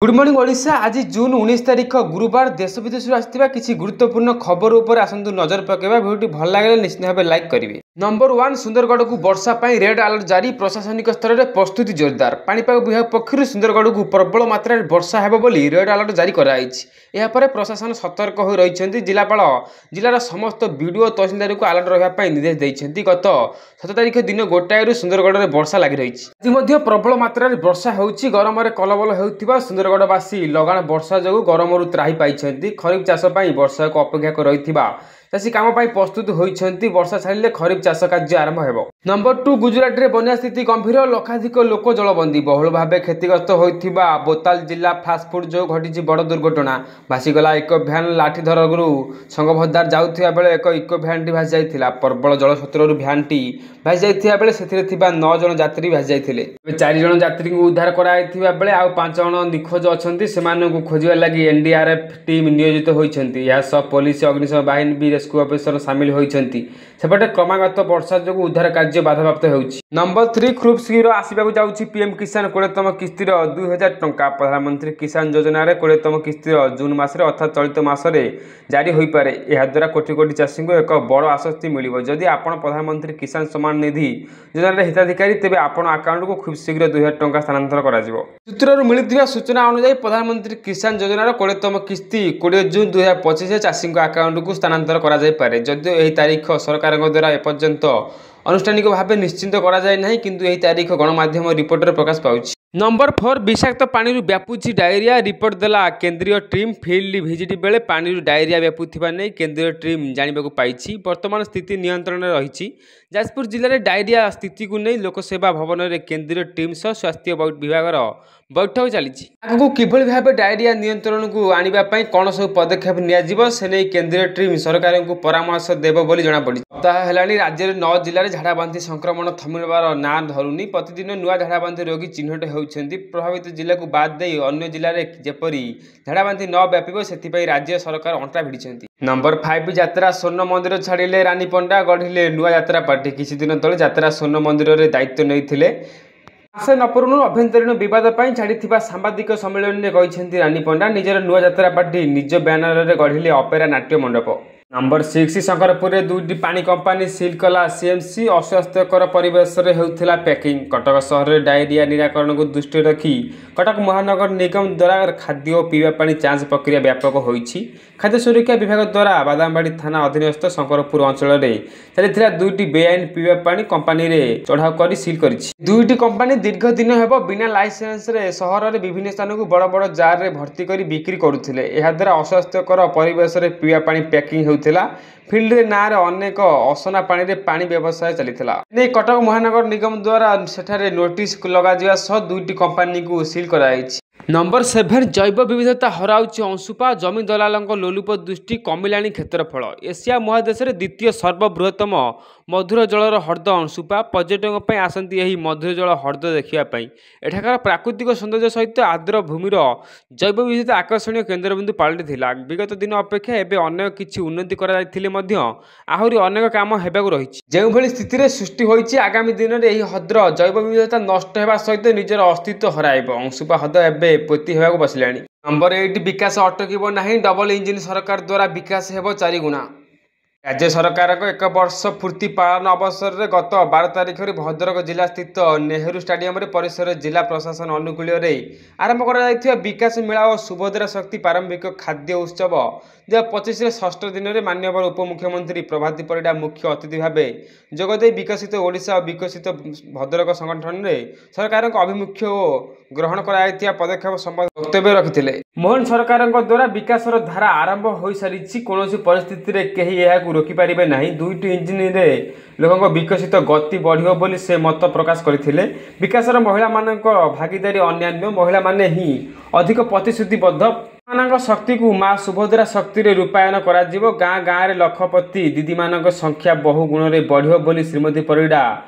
Good morning Odisha. आज जून 19 तारीख गुरुवार देश विदेश आसथिबा किछि गुरुत्वपूर्ण खबर उपर आसंतु नजर पकेबा। भिडियो भल लागले निश्चित भाव लाइक करेंगे। नंबर 1 सुंदरगढ़ को वर्षा पाई रेड अलर्ट जारी। प्रशासनिक स्तर में प्रस्तुति जोरदार। पाणीपाग विभाग पक्षर सुंदरगढ़ को प्रबल मात्रा वर्षा हेब बोली रेड अलर्ट जारी कराइछि। यापर प्रशासन सतर्क हो रही। जिलापाल जिलार समस्त वीडियो और तहसीलदार को अलर्ट रहा निर्देश देते। गत 7 तारीख दिन गोटाए सुंदरगढ़ में वर्षा लगी रही। आज प्रबल मात्रा वर्षा होउछि। गरम कलबल होउथिबा सुंदरगढ़वासी लगाण वर्षा जो गरम त्राही पाई। खरीफ चाष वर्षा को अपेक्षा कर रही चाषी काम प्रस्तुत होती। वर्षा छाड़े खरीफ चाष कार्य आरंभ हो। नंबर 2 गुजरात में बन्या स्थिति गंभीर। लक्षाधिक लोक जलबंदी। बहुल भाव क्षतिग्रस्त होता बोताल जिला फास्टफुड जो घटी बड़ दुर्घटना। भासीगला इको भ्यान लाठीधरगु संगभद्दार जाऊा बेले एक इको भ्यान भासी जाइथिला। प्रबल जलस्रोतर भ्यान भासी जाइथिबा बेले सेथिरे थिबा 9 जन यात्री भासी जाइथिले। 4 जन यात्री को उद्धार कराइथिबा बेले आ 5 जन निखोज अछंती। सेमानकु खोजिबा लागि एनडीआरएफ टीम नियोजित होइछंती। या सब पुलिस अग्निशम बाहिनी भी रेस्क्यू ऑफिसर सामिल होइछंती। सेपटे क्रमागत वर्षा जो उद्धार कार्य बाधाप्राप्त होउछि। नंबर 3 खूब शीघ्र आसबाक जाउछि पीएम किसान 20तम किस्तिर 2000 टंका। प्रधानमंत्री किसान योजना 20तम किस्तिर जून मासरे अर्थात चलित मासरे जारी होई पारे। एहा द्वारा कोटी कोटी चाषी को एक बड़ आश्वस्ति मिलिबो। जदि आपण प्रधानमंत्री किसान सम्मान निधि योजना हिताधिकारी तेबे आपण अकाउंट को खूब शीघ्र 2000 टंका स्थानांतर करा जिवो। सूत्रରୁ मिलिथिबा सूचना अनुसार प्रधानमंत्री किसान योजना 20तम किस्ती 20 जून 2025 चाषी अकाउंट को स्थानांतर करा जाय पारे। जदियो एही तारीख सरकार द्वारा एपर्यंत अनुष्ठानिक भाव निश्चित करा जाय नाही, किंतु एही तारीख गणमाध्यम रिपोर्टर प्रकाश पाउछि। नंबर 4 विषाक्त पानी व्यापुछि डायरिया। रिपोर्ट देला केंद्रीय टीम। फील्ड भिजिट बेले पानी डायरिया व्यापुथिबा नै केंद्रीय टीम जानिबाकु पाइछि। वर्तमान स्थिति नियंत्रण में रही। जाजपुर जिले में डायरिया स्थिति को नहीं लोकसेवा भवन में केंद्रीय टीम सह स्वास्थ्य विभाग बैठक चली। आगू किभली भाव डायरिया नियंत्रण को आने कौन सब पदक्षेप नियाजिबो से नहीं केंद्रीय टीम सरकार को परामर्श देव बोली जଣାपड़ी। सप्ताह हेलानी राज्य में 9 जिले में झाड़ाबांति संक्रमण थमिबार ना धरुनी। प्रतिदिन नुआ झाड़ाबांति रोगी चिन्हट होउछन्ति। प्रभावित जिला को बाद दे अन्य जिले में जेपरी झाड़ाबांति न व्यापिबो सेथिपाई राज्य सरकार अंटा भिड़िछन्ति। नंबर 5 यात्रा स्वर्ण मंदिर छाड़िले रानी पंडा गढ़िले नुआ यात्रा पार्टी। किछि दिन तले यात्रा स्वर्ण मंदिर में दायित्व नहीं आसे नपुरनु अभ्यंतरीण विवाद पर छाड़ी सांबादिक सम्मेलन में कहते रानी पंडा निजर नुआ यात्रा पार्टी निज बैनर में गढ़िले अपेरा नाट्य मंडप। नंबर 6 शंकरपुर में 2टी पानी कंपानी सिल कला सीएमसी। अस्वास्थ्यकर परिवेश में होता पैकिंग। कटक सहर में डायरिया निराकरण को दृष्टि रखी कटक महानगर निगम द्वारा खाद्य और पीवा पानी जांच प्रक्रिया व्यापक होइछि। खाद्य सुरक्षा विभाग द्वारा बादामबाड़ी थाना अधीनस्थ शंकरपुर अंचल में चलता 2टी बेआईन पीवा पानी कंपानी चढ़ाऊ कर सिल कर। 2टी कंपानी दीर्घ दिन हेब बिना लाइसेंस रे सहर में विभिन्न स्थान को बड़ बड़ जार रे भर्ती कर बिक्री करुथिले। एहा द्वारा अस्वास्थ्यकर परिवेश में पीवा पानी पैकिंग होतिला। फील्ड रे ना रे अनेक असना पानी रे पानी व्यवसाय चलीथिला। नै कटक महानगर निगम द्वारा सेठारे नोटिस लगा जिवा सह 2टी कंपानी को सील कराइछि। नंबर 7 जैव विविधता हराउछि अंशुपा। जमी दलालଙ୍କ लोलुप दृष्टि कमिलाणी क्षेत्रफल। एशिया महादेश में द्वितीय सर्वबृहत्तम मधुर जलर हृद अंशुपा। पर्यटकों पर आसती यही मधुर जल हृद देखापी। एठाकार प्राकृतिक सौंदर्य सहित आर्द्र भूमिर जैव विविधता आकर्षणीय केन्द्रबिंदु पलटि विगत दिन अपेक्षा एवं अनेक किछि उन्नति आहरी अनेक काम हेबाकु रही। जो भली स्थिति सृष्टि होइछि आगामी दिन में यह हद्र जैव विविधता नष्ट होगा सहित निजर अस्तित्व हराइब। अंशुपा हृद एवं पोती होगा बसिलाणी। नंबर 8 विकास अटक नहीं। डबल इंजिन सरकार द्वारा विकास हेब 4 गुणा। राज्य सरकार को 1 वर्ष पूर्ति पालन अवसर में गत 12 तारीख में भद्रक जिला स्थित नेहरू स्टाडियम परिसर जिला प्रशासन अनुकूल आरंभ कर विकास मेला और सुभद्रा शक्ति प्रारंभिक खाद्य उत्सव 2025 षष्ठ दिन में माननीय उपमुख्यमंत्री प्रभाती परिडा मुख्य अतिथि भाव जोगदे विकसित ओडिशा और विकसित भद्रक संगठन में सरकार अभिमुख्य और ग्रहण कर पदक्षेप संबंध वक्तव्य रखिते। मोहन सरकार द्वारा विकास धारा आरंभ हो सारी। कौन परिस्थिति रे कहीं यह रोकिपारे ना। 2टी इंजिन रे लोकों विकसित गति बढ़ियो बोली से मत प्रकाश करथिले। विकास महिला मानक भागीदारी अन्यान्य महिला माने ही अधिक प्रतिश्रुतिबद्ध। मानक शक्ति को माँ सुभद्रा शक्ति रे रूपायन करा जिवो। गाँ गाँ रे लखपति दीदी मानक संख्या बहु गुण रे बढ़ियो बोली श्रीमती परिडा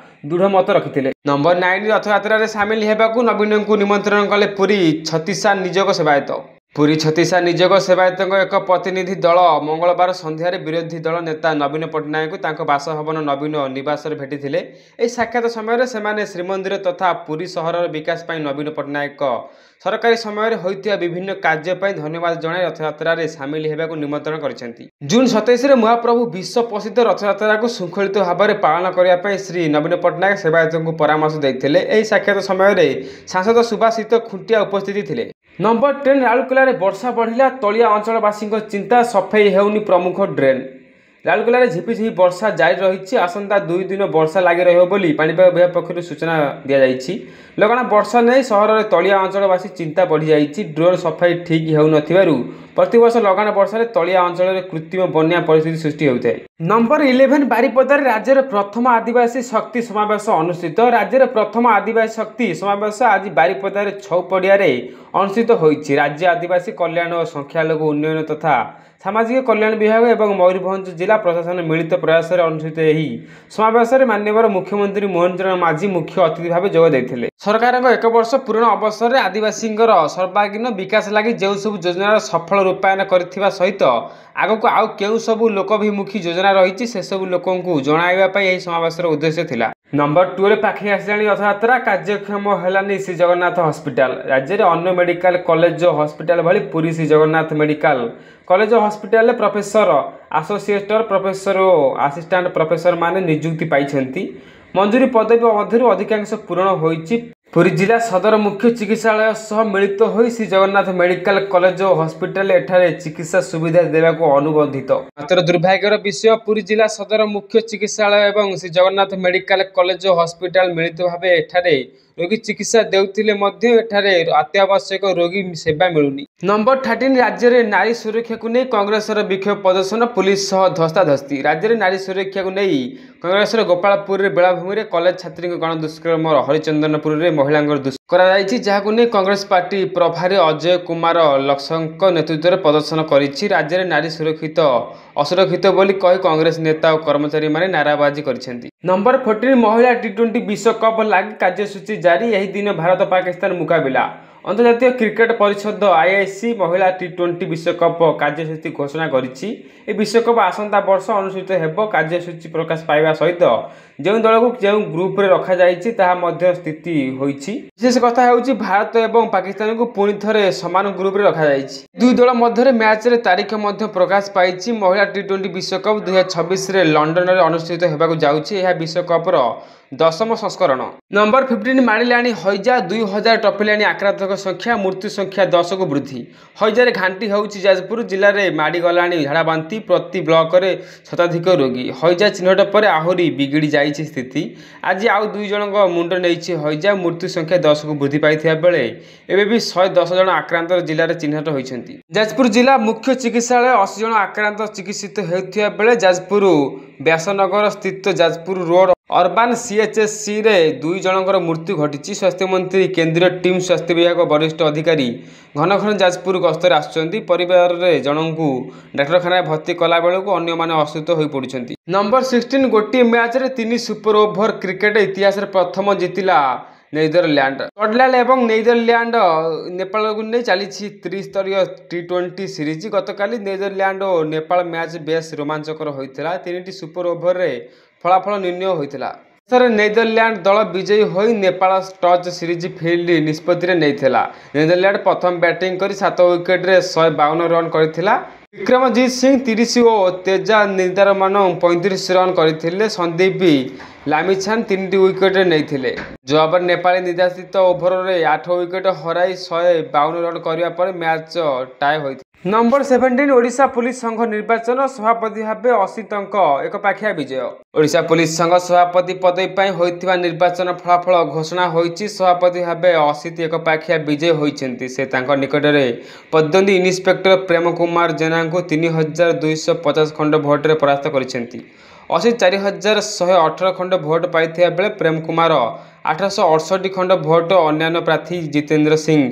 दृढ़ मत रखिते। नंबर 9 रथयात्रा सामिल होगा नवीन को निमंत्रण कले पुरी छत्तीसा निजोग सेवायत। ପୁରୀ ଛତିଶା ନିଯୋଗ ସେବାୟତଙ୍କ ଏକ ପ୍ରତିନିଧି ଦଳ ମଙ୍ଗଳବାର ସନ୍ଧ୍ୟାରେ ବିରୋଧୀ ଦଳ ନେତା ନବୀନ ପଟ୍ଟନାୟକଙ୍କୁ ତାଙ୍କ ବାସଭବନ ନବୀନ ନିବାସରେ ଭେଟିଥିଲେ। ଏହି ସାକ୍ଷାତ ସମୟରେ ସେମାନେ ଶ୍ରୀମନ୍ଦିର ତଥା ପୁରୀ ସହରର ବିକାଶ ପାଇଁ ନବୀନ ପଟ୍ଟନାୟକ ସରକାରୀ ସମୟରେ ହୋଇଥିବା ବିଭିନ୍ନ କାର୍ଯ୍ୟ ପାଇଁ ଧନ୍ୟବାଦ ଜଣାଇ ରଥଯାତ୍ରାରେ ସାମିଲ ହେବାକୁ ନିମନ୍ତ୍ରଣ କରିଛନ୍ତି। ଜୁନ୍ 27ରେ ମହାପ୍ରଭୁ ବିଶ୍ୱ ପ୍ରସିଦ୍ଧ ରଥଯାତ୍ରାକୁ ଶୃଙ୍ଖଳିତ ଭାବରେ ପାଳନ କରିବା ପାଇଁ ଶ୍ରୀ ନବୀନ ପଟ୍ଟନାୟକ ସେବାୟତଙ୍କୁ ପରାମର୍ଶ ଦେଇଥିଲେ। ଏହି ସାକ୍ଷାତ ସମୟରେ ସାଂସଦ ସୁଭାଷିତ ଖୁଣ୍ଟିଆ ଉପସ୍ଥିତ ଥିଲେ। ନମ୍ବର 10 ରାଉରକେଲାରେ ବର୍ଷା ବଢ଼ିଲା, ତଳିଆ ଅଞ୍ଚଳବାସୀଙ୍କ ଚିନ୍ତା, ସଫେଇ ହେଉନି ପ୍ରମୁଖ ଡ୍ରେନ୍। ରାଉରକେଲାରେ ଝିପିଝିପି ବର୍ଷା ଜାରି ରହିଛି। ଆସନ୍ତା 2 ଦିନ ବର୍ଷା ଲାଗି ରହିବ ବୋଲି ପାଣିପାଗ ବିଭାଗ ପକ୍ଷରୁ ସୂଚନା ଦିଆଯାଇଛି। ଲଗାଣ ବର୍ଷା ନେଇ ସହରରେ ତଳିଆ ଅଞ୍ଚଳବାସୀ ଚିନ୍ତା ବଢ଼ିଯାଇଛି। ଡ୍ରେନ୍ ସଫାଇ ଠିକ୍ ହେଉନଥିବାରୁ ପ୍ରତିବର୍ଷ ଲଗାଣ ବର୍ଷାରେ ତଳିଆ ଅଞ୍ଚଳରେ କୃତ୍ରିମ ବନ୍ୟା ପରିସ୍ଥିତି ସୃଷ୍ଟି ହେଉଥାଏ। ନମ୍ବର 11 ବାରିପଦାରେ ରାଜ୍ୟର ପ୍ରଥମ ଆଦିବାସୀ ଶକ୍ତି ସମାବେଶ ଅନୁଷ୍ଠିତ। ରାଜ୍ୟର ପ୍ରଥମ ଆଦିବାସୀ ଶକ୍ତି ସମାବେଶ ଆଜି ବାରିପଦାରେ ଛଉପଡ଼ିଆରେ ଅନୁଷ୍ଠିତ ହୋଇଛି। ରାଜ୍ୟ ଆଦିବାସୀ କଲ୍ୟାଣ ଓ ସଂଖ୍ୟାଲଘୁ ଉନ୍ନୟନ ତଥା ସାମାଜିକ କଲ୍ୟାଣ ବିଭାଗ ଏବଂ ମୟୂରଭଞ୍ଜ ଜିଲ୍ଲା ପ୍ରଶାସନ ମିଳିତ ପ୍ରୟାସରେ ଅନୁଷ୍ଠିତ ଏହି ସମାବେଶରେ ମାନ୍ୟବର ମୁଖ୍ୟମନ୍ତ୍ରୀ ମୋହନ ଚରଣ ମାଝୀ ମୁଖ୍ୟ ଅତିଥି ଭାବେ ଯୋଗ ଦେଇଥିଲେ। ସରକାରଙ୍କ 1 ବର୍ଷ ପୂରଣ ଅବସରରେ ଆଦିବାସୀଙ୍କର ସର୍ବାଙ୍ଗୀନ ବିକାଶ ଲାଗି ଯେଉଁ ସବୁ ଯୋଜନାର ସଫଳ ରୂପାୟନ କରିଥିବା ସହିତ ଆଗକୁ ଆଉ କେଉଁ ସବୁ ଲୋକଭିମୁଖୀ ଯୋଜନା ରହିଛି ସେସବୁ ଲୋକଙ୍କୁ ଜଣାଇବା ପାଇଁ ଏହି ସମାବେଶର ଉଦ୍ଦେଶ୍ୟ ଥିଲା। ନମ୍ବର 12 ପାଖେଇ ଆସିଲାଣି ରଥଯାତ୍ରା, କାର୍ଯ୍ୟକ୍ଷମ ହେଲାନି ଶ୍ରୀ ଜଗନ୍ନାଥ ହସ୍ପିଟାଲ। ରାଜ୍ୟରେ ଅନ୍ୟ ମେଡିକାଲ କଲେଜ ଓ ହସ୍ପିଟାଲ ଭଳି ପୁରୀ ଶ୍ରୀ ଜଗନ୍ନାଥ ମେଡିକାଲ କଲେଜ ଓ ହସ୍ପିଟାଲରେ ପ୍ରଫେସର, ଆସୋସିଏଟର ପ୍ରଫେସର ଓ ଆସିଷ୍ଟାଣ୍ଟ ପ୍ରଫେସରମାନେ ନିଯୁକ୍ତି ପାଇଛନ୍ତି। ମଞ୍ଜୁରୀ ପଦବୀ ମଧ୍ୟରୁ ଅଧିକାଂଶ ପୂରଣ ହୋଇଛି। ପୁରୀ ଜିଲ୍ଲା ସଦର ମୁଖ୍ୟ ଚିକିତ୍ସାଳୟ ସହ ମିଳିତ ହୋଇ ଶ୍ରୀ ଜଗନ୍ନାଥ ମେଡିକାଲ କଲେଜ ଓ ହସ୍ପିଟାଲ ଏଠାରେ ଚିକିତ୍ସା ସୁବିଧା ଦେବାକୁ ଅନୁବନ୍ଧିତ। ମାତ୍ର ଦୁର୍ଭାଗ୍ୟର ବିଷୟ, ପୁରୀ ଜିଲ୍ଲା ସଦର ମୁଖ୍ୟ ଚିକିତ୍ସାଳୟ ଏବଂ ଶ୍ରୀ ଜଗନ୍ନାଥ ମେଡିକାଲ କଲେଜ ଓ ହସ୍ପିଟାଲ ମିଳିତ ଭାବେ ଏଠାରେ ରୋଗୀ ଚିକିତ୍ସା ଦେଉଥିଲେ ମଧ୍ୟ ଏଠାରେ ଅତ୍ୟାବଶ୍ୟକ ରୋଗୀ ସେବା ମିଳୁନି। ନମ୍ବର 13 ରାଜ୍ୟରେ ନାରୀ ସୁରକ୍ଷାକୁ ନେଇ କଂଗ୍ରେସର ବିକ୍ଷୋଭ ପ୍ରଦର୍ଶନ, ପୁଲିସ ସହ ଧସ୍ତାଧସ୍ତି। ରାଜ୍ୟରେ ନାରୀ ସୁରକ୍ଷାକୁ ନେଇ କଂଗ୍ରେସର ଗୋପାଳପୁରରେ ବେଳାଭୂମିରେ କଲେଜ ଛାତ୍ରୀଙ୍କ ଗଣଦୁଷ୍କର୍ମ, ହରିଚନ୍ଦନପୁରରେ ମହିଳାଙ୍କର ଦୁଷ୍କର୍ମ କରାଯାଇଛି, ଯାହାକୁ ନେଇ କଂଗ୍ରେସ ପାର୍ଟି ପ୍ରଭାରୀ ଅଜୟ କୁମାର ଲକ୍ସଙ୍କ ନେତୃତ୍ୱରେ ପ୍ରଦର୍ଶନ କରିଛି। ରାଜ୍ୟରେ ନାରୀ ଅସୁରକ୍ଷିତ ବୋଲି କହି କଂଗ୍ରେସ ନେତା ଓ କର୍ମଚାରୀମାନେ ନାରାବାଜି କରିଛନ୍ତି। ନମ୍ବର 14 ମହିଳା ଟି20 ବିଶ୍ୱକପ୍ ଲାଗି କାର୍ଯ୍ୟସୂଚୀ ଜାରି। ଏହି ଦିନ ଭାରତ ପାକିସ୍ତାନ ମୁକାବିଲା। ଅନ୍ତର୍ଜାତୀୟ କ୍ରିକେଟ ପରିଷଦ ଆଇସିସି ମହିଳା ଟି20 ବିଶ୍ୱକପ୍ କାର୍ଯ୍ୟସୂଚୀ ଘୋଷଣା କରିଛି। ଏହି ବିଶ୍ୱକପ୍ ଆସନ୍ତା ବର୍ଷ ଅନୁଷ୍ଠିତ ହେବ। କାର୍ଯ୍ୟସୂଚୀ ପ୍ରକାଶ ପାଇବା ସହିତ ଯେଉଁ ଦଳକୁ ଯେଉଁ ଗ୍ରୁପରେ ରଖାଯାଇଛି ତାହା ମଧ୍ୟ ସ୍ଥିତି ହୋଇଛି। ବିଶେଷ କଥା ହେଉଛି ଭାରତ ଏବଂ ପାକିସ୍ତାନକୁ ପୁଣି ଥରେ ସମାନ ଗ୍ରୁପରେ ରଖାଯାଇଛି। ଦୁଇ ଦଳ ମଧ୍ୟରେ ମ୍ୟାଚର ତାରିଖ ମଧ୍ୟ ପ୍ରକାଶ ପାଇଛି। ମହିଳା ଟି20 ବିଶ୍ୱକପ୍ 2026ରେ ଲଣ୍ଡନରେ ଅନୁଷ୍ଠିତ ହେବାକୁ ଯାଉଛି। ଏହା ବିଶ୍ୱକପର 10ମ ସଂସ୍କରଣ। ନମ୍ବର 15 ମାଡ଼ିଲାଣି ହଇଜା, 2000 ଟପିଲାଣି ଆକ୍ରାନ୍ତଙ୍କ ସଂଖ୍ୟା, ମୃତ୍ୟୁ ସଂଖ୍ୟା 10କୁ ବୃଦ୍ଧି। ହଇଜାରେ ଘାଣ୍ଟି ହେଉଛି ଯାଜପୁର ଜିଲ୍ଲାରେ ମାଡ଼ିଗଲାଣି ଝାଡ଼ାବାନ୍ତି, ପ୍ରତି ବ୍ଲକରେ ଶତାଧିକ ରୋଗୀ। ହଇଜା ଚିହ୍ନଟ ପରେ ଆହୁରି ବିଗିଡ଼ି ଯାଇଛି ସ୍ଥିତି। ଆଜି ଆଉ 2 ଜଣଙ୍କ ମୁଣ୍ଡ ନେଇଛି ହଇଜା। ମୃତ୍ୟୁ ସଂଖ୍ୟା 10କୁ ବୃଦ୍ଧି ପାଇଥିବା ବେଳେ ଏବେ ବି 110 ଜଣ ଆକ୍ରାନ୍ତ ଜିଲ୍ଲାରେ ଚିହ୍ନଟ ହୋଇଛନ୍ତି। ଯାଜପୁର ଜିଲ୍ଲା ମୁଖ୍ୟ ଚିକିତ୍ସାଳୟ 80 ଜଣ ଆକ୍ରାନ୍ତ ଚିକିତ୍ସିତ ହେଉଥିବା ବେଳେ ଯାଜପୁର ବ୍ୟାସନଗର ସ୍ଥିତ ଯାଜପୁର ରୋଡ ଅର୍ବାନ୍ ସିଏଚ୍ସିରେ 2 ଜଣଙ୍କର ମୃତ୍ୟୁ ଘଟିଛି। ସ୍ୱାସ୍ଥ୍ୟମନ୍ତ୍ରୀ କେନ୍ଦ୍ରୀୟ ଟିମ୍ ସ୍ୱାସ୍ଥ୍ୟ ବିଭାଗ ବରିଷ୍ଠ ଅଧିକାରୀ ଘନ ଘନ ଯାଜପୁର ଗସ୍ତରେ ଆସୁଛନ୍ତି। ପରିବାରରେ ଜଣଙ୍କୁ ଡାକ୍ତରଖାନାରେ ଭର୍ତ୍ତି କଲାବେଳକୁ ଅନ୍ୟମାନେ ଅସୁସ୍ଥ ହୋଇପଡ଼ୁଛନ୍ତି। ନମ୍ବର 16 ଗୋଟିଏ ମ୍ୟାଚରେ 3 ସୁପର ଓଭର କ୍ରିକେଟ ଇତିହାସରେ ପ୍ରଥମ ଜିତିଲା ନେଦରଲ୍ୟାଣ୍ଡ। ସ୍କଟଲ୍ୟାଣ୍ଡ ଏବଂ ନେଦରଲ୍ୟାଣ୍ଡ ନେପାଳକୁ ନେଇ ଚାଲିଛି ତ୍ରିସ୍ତରୀୟ ଟି20 ସିରିଜ୍। ଗତକାଲି ନେଦରଲ୍ୟାଣ୍ଡ ଓ ନେପାଳ ମ୍ୟାଚ୍ ବେଶ୍ ରୋମାଞ୍ଚକର ହୋଇଥିଲା। 3ଟି ସୁପର ଓଭରରେ ଫଳାଫଳ ନିର୍ଣ୍ଣୟ ହୋଇଥିଲା। ଶେଷରେ ନେଦରଲ୍ୟାଣ୍ଡ ଦଳ ବିଜୟୀ ହୋଇ ନେପାଳ ଟସ୍ ସିରିଜ୍ ଫିଲ୍ଡ ନିଷ୍ପତ୍ତିରେ ନେଇଥିଲା। ନେଦରଲ୍ୟାଣ୍ଡ ପ୍ରଥମ ବ୍ୟାଟିଂ କରି 7 ୱିକେଟରେ 152 ରନ୍ କରିଥିଲା। ବିକ୍ରମଜିତ ସିଂହ 30 ଓ ତେଜା ନିଦାରମାନ 35 ରନ୍ କରିଥିଲେ। ସନ୍ଦୀପ ଲାମିଛାନ୍ 3ଟି ୱିକେଟ୍ ନେଇଥିଲେ। ଜବାବରେ ନେପାଳୀ ନିର୍ଦ୍ଧାରିତ ଓଭରରେ 8 ୱିକେଟ୍ ହରାଇ 152 ରନ୍ କରିବା ପରେ ମ୍ୟାଚ୍ ଟାଏ ହୋଇଥିଲା। ନମ୍ବର 17 ଓଡ଼ିଶା ପୁଲିସ ସଂଘ ନିର୍ବାଚନ, ସଭାପତି ଭାବେ ଅସିତଙ୍କ ଏକପାଖିଆ ବିଜୟ। ଓଡ଼ିଶା ପୁଲିସ ସଂଘ ସଭାପତି ପଦବୀ ପାଇଁ ହୋଇଥିବା ନିର୍ବାଚନ ଫଳାଫଳ ଘୋଷଣା ହୋଇଛି। ସଭାପତି ଭାବେ ଅସିତ ଏକପାଖିଆ ବିଜୟୀ ହୋଇଛନ୍ତି। ସେ ତାଙ୍କ ନିକଟରେ ପ୍ରତିଦ୍ୱନ୍ଦ୍ୱୀ ଇନ୍ସପେକ୍ଟର ପ୍ରେମ କୁମାର ଜେନାଙ୍କୁ 3250 ଖଣ୍ଡ ଭୋଟରେ ପରାସ୍ତ କରିଛନ୍ତି। ଅସିତ 4118 ଖଣ୍ଡ ଭୋଟ ପାଇଥିବା ବେଳେ ପ୍ରେମ କୁମାର 868 ଖଣ୍ଡ ଭୋଟ, ଅନ୍ୟାନ୍ୟ ପ୍ରାର୍ଥୀ ଜିତେନ୍ଦ୍ର ସିଂହ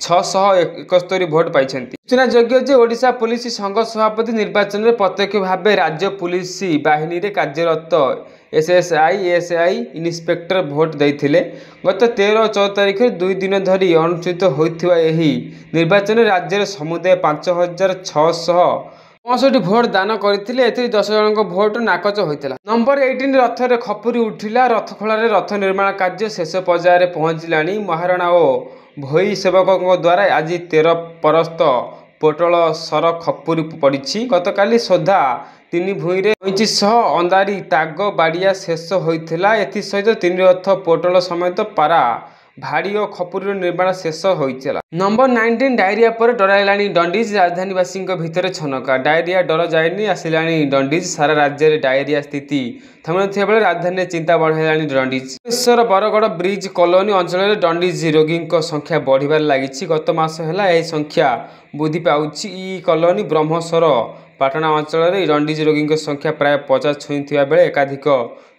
671 ଭୋଟ ପାଇଛନ୍ତି। ସୂଚନାଯୋଗ୍ୟ ଯେ ଓଡ଼ିଶା ପୁଲିସ ସଂଘ ସଭାପତି ନିର୍ବାଚନରେ ପ୍ରତ୍ୟକ୍ଷ ଭାବେ ରାଜ୍ୟ ପୁଲିସ ବାହିନୀରେ କାର୍ଯ୍ୟରତ SSI ASI ଇନ୍ସପେକ୍ଟର ଭୋଟ ଦେଇଥିଲେ। ଗତ 13 ଓ 14 ତାରିଖରେ 2 ଦିନ ଧରି ଅନୁଷ୍ଠିତ ହୋଇଥିବା ଏହି ନିର୍ବାଚନରେ ରାଜ୍ୟରେ ସମୁଦାୟ 5665 ଭୋଟ ଦାନ କରିଥିଲେ। ଏଥିରେ 10 ଜଣଙ୍କ ଭୋଟ ନାକଚ ହୋଇଥିଲା। ନମ୍ବର 18 ରଥରେ ଖପୁରି ଉଠିଲା। ରଥଖଳାରେ ରଥ ନିର୍ମାଣ କାର୍ଯ୍ୟ ଶେଷ ପର୍ଯ୍ୟାୟରେ ପହଞ୍ଚିଲାଣି। ମହାରଣା ଓ ଭୋଇ ସେବକଙ୍କ ଦ୍ୱାରା ଆଜି 13 ପରସ୍ତ ପୋଟଳ ସର ଖପୁରି ପଡ଼ିଛି। ଗତକାଲି ସୋଧା 3 ଭୂଇଁରେ କଇଁଚି ସହ ଅନ୍ଦାରି ତାଗ ବାଡ଼ିଆ ଶେଷ ହୋଇଥିଲା। ଏଥିସହିତ 3 ରଥ ପୋଟଳ ସମେତ ପାରା ଭାଡ଼ି ଓ ଖପୁରିର ନିର୍ମାଣ ଶେଷ ହୋଇଥିଲା। ନମ୍ବର 19 ଡାଇରିଆ ପରେ ଡରାଇଲାଣି ଡଣ୍ଡିଜ। ରାଜଧାନୀବାସୀଙ୍କ ଭିତରେ ଛନକା। ଡାଇରିଆ ଡର ଯାଇନି, ଆସିଲାଣି ଡଣ୍ଡିଜ। ସାରା ରାଜ୍ୟରେ ଡାଇରିଆ ସ୍ଥିତି ଥମିନଥିବା ବେଳେ ରାଜଧାନୀରେ ଚିନ୍ତା ବଢ଼ାଇଲାଣି ଡଣ୍ଡିଜ। ଭୁବନେଶ୍ୱର ବରଗଡ଼ ବ୍ରିଜ କଲୋନୀ ଅଞ୍ଚଳରେ ଡଣ୍ଡିଜ ରୋଗୀଙ୍କ ସଂଖ୍ୟା ବଢ଼ିବାରେ ଲାଗିଛି। ଗତ ମାସ ହେଲା ଏହି ସଂଖ୍ୟା ବୃଦ୍ଧି ପାଉଛି। କଲୋନୀ ବ୍ରହ୍ମସର ପାଟଣା ଅଞ୍ଚଳରେ ଡଣ୍ଡିଜ ରୋଗୀଙ୍କ ସଂଖ୍ୟା ପ୍ରାୟ 50 ଛୁଇଁଥିବା ବେଳେ ଏକାଧିକ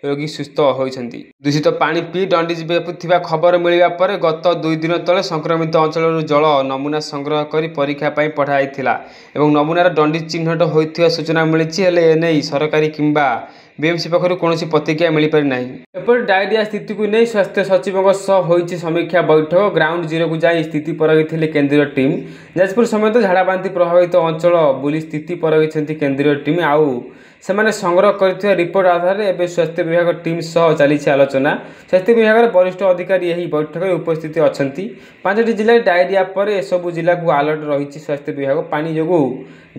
ରୋଗୀ ସୁସ୍ଥ ହୋଇଛନ୍ତି। ଦୂଷିତ ପାଣି ପିଇ ଡଣ୍ଡିଜ ବ୍ୟାପୁଥିବା ଖବର ମିଳିବା ପରେ ଗତ 2 ଦିନ ତଳେ ସଂକ୍ରମିତ ଅଞ୍ଚଳରୁ ଜଳ ନମୁନା ସଂଗ୍ରହ କରି ପରୀକ୍ଷା ପାଇଁ ପଠାଯାଇଥିଲା ଏବଂ ନମୁନାରେ ଡଣ୍ଡିଜ ଚିହ୍ନଟ ହୋଇଥିବା ସୂଚନା ମିଳିଛି। ହେଲେ ଏନେଇ ସରକାରୀ କିମ୍ବା BMC ପକ୍ଷରୁ କୌଣସି ପ୍ରତିକ୍ରିୟା ମିଳିପାରି ନାହିଁ। ଏପରି ଡାଇରିଆ ସ୍ଥିତିକୁ ନେଇ ସ୍ୱାସ୍ଥ୍ୟ ସଚିବଙ୍କ ସହ ହୋଇଛି ସମୀକ୍ଷା ବୈଠକ। ଗ୍ରାଉଣ୍ଡ ଜିରୋକୁ ଯାଇ ସ୍ଥିତି ପରଖିଥିଲେ କେନ୍ଦ୍ରୀୟ ଟିମ୍। ଯାଜପୁର ସମେତ ଝାଡ଼ାବାନ୍ତି ପ୍ରଭାବିତ ଅଞ୍ଚଳ ବୁଲି ସ୍ଥିତି ପରଖିଛନ୍ତି କେନ୍ଦ୍ରୀୟ ଟିମ୍। ଆଉ ସେମାନେ ସଂଗ୍ରହ କରିଥିବା ରିପୋର୍ଟ ଆଧାରରେ ଏବେ ସ୍ୱାସ୍ଥ୍ୟ ବିଭାଗ ଟିମ୍ ସହ ଚାଲିଛି ଆଲୋଚନା। ସ୍ୱାସ୍ଥ୍ୟ ବିଭାଗର ବରିଷ୍ଠ ଅଧିକାରୀ ଏହି ବୈଠକରେ ଉପସ୍ଥିତ ଅଛନ୍ତି। 5ଟି ଜିଲ୍ଲାରେ ଡାଇରିଆ ପରେ ଏସବୁ ଜିଲ୍ଲାକୁ ଆଲର୍ଟ ରହିଛି ସ୍ୱାସ୍ଥ୍ୟ ବିଭାଗ। ପାଣି ଯୋଗୁଁ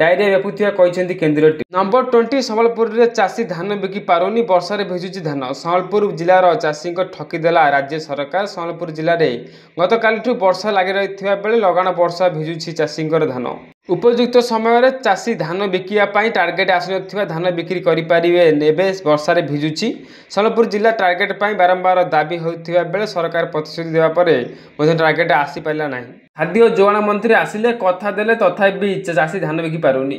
ଡାଇରିଆ ବ୍ୟାପୁଥିବା କହିଛନ୍ତି କେନ୍ଦ୍ରୀୟ ଟିମ୍। ନମ୍ବର 20 ସମ୍ବଲପୁରରେ ଚାଷୀ ଧାନ ବିକି ପାରୁନି। ବର୍ଷାରେ ଭିଜୁଛି ଧାନ। ସମ୍ବଲପୁର ଜିଲ୍ଲାର ଚାଷୀଙ୍କ ଠକିଦେଲା ରାଜ୍ୟ ସରକାର। ସମ୍ବଲପୁର ଜିଲ୍ଲାରେ ଗତକାଲିଠୁ ବର୍ଷା ଲାଗି ରହିଥିବା ବେଳେ ଲଗାଣ ବର୍ଷା ଭିଜୁଛି ଚାଷୀଙ୍କର ଧାନ। ଉପଯୁକ୍ତ ସମୟରେ ଚାଷୀ ଧାନ ବିକିବା ପାଇଁ ଟାର୍ଗେଟ ଆସିନଥିବା ଧାନ ବିକ୍ରି କରିପାରିବେ। ଏବେ ବର୍ଷାରେ ଭିଜୁଛି। ସମ୍ବଲପୁର ଜିଲ୍ଲା ଟାର୍ଗେଟ ପାଇଁ ବାରମ୍ବାର ଦାବି ହେଉଥିବା ବେଳେ ସରକାର ପ୍ରତିଶ୍ରୁତି ଦେବା ପରେ ମଧ୍ୟ ଟାର୍ଗେଟ ଆସିପାରିଲା ନାହିଁ। ଖାଦ୍ୟ ଓ ଯୋଗାଣ ମନ୍ତ୍ରୀ ଆସିଲେ, କଥା ଦେଲେ, ତଥାପି ଚାଷୀ ଧାନ ବିକି ପାରୁନି।